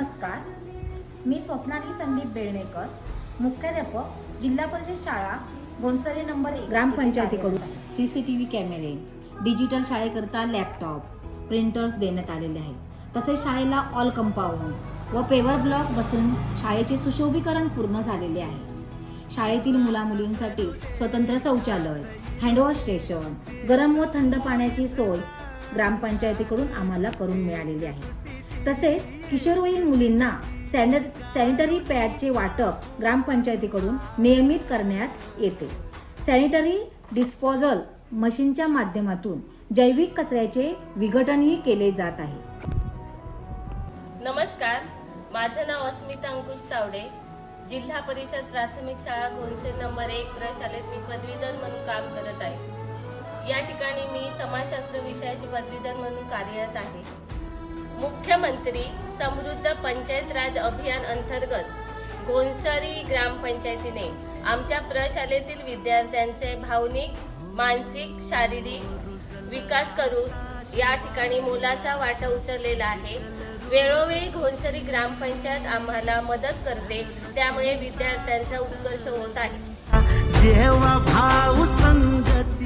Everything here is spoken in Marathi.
नमस्कार, मी स्वप्नाली संदीप बेळणेकर, मुख्याध्यापक जिल्हा परिषद शाळा घोणसरी नंबर 1 ग्रामपंचायतीकडून CCTV कॅमेरे, डिजिटल शाळेकरता लॅपटॉप, प्रिंटर्स देण्यात आलेले आहेत। तसेच शाळेला ऑल कंपाऊंड व पेवर ब्लॉक बसून शाळेचे सुशोभीकरण पूर्ण झालेले आहे। शाळेतील मुलामुलींसाठी स्वतंत्र शौचालय, हँडवॉश स्टेशन, गरम व थंड पाण्याची सोय ग्रामपंचायतीकडून आम्हाला करून मिळालेली आहे। तसेच किशोरवयीन मुलींना सॅनिटरी पॅडचे वाटप ग्रामपंचायतीकडून नियमित करण्यात येते। सॅनिटरी डिस्पोजल मशीनच्या माध्यमातून जैविक कचऱ्याचे विघटनही केले जात आहे। नमस्कार, माझं नाव अस्मिता अंकुश तावडे, जिल्हा परिषद प्राथमिक शाळा घोणसरी नंबर 1 प्रशालेत मी पदवीधर म्हणून काम करत आहे। या ठिकाणी मी समाजशास्त्र विषयाची पदवीधर म्हणून कार्यरत आहे। मुख्यमंत्री समृद्ध पंचायत राज अभियान अंतर्गत घोणसरी ग्रामपंचायतीने आमच्या प्रशालेतील विद्यार्थ्यांचे भावनिक, मानसिक, शारीरिक विकास करून या ठिकाणी मोलाचा वाटा उचललेला आहे। वेळोवेळी घोणसरी ग्रामपंचायत आम्हाला मदत करते, त्यामुळे विद्यार्थ्यांचा उत्कर्ष होत आहे। देवा भाऊ संगत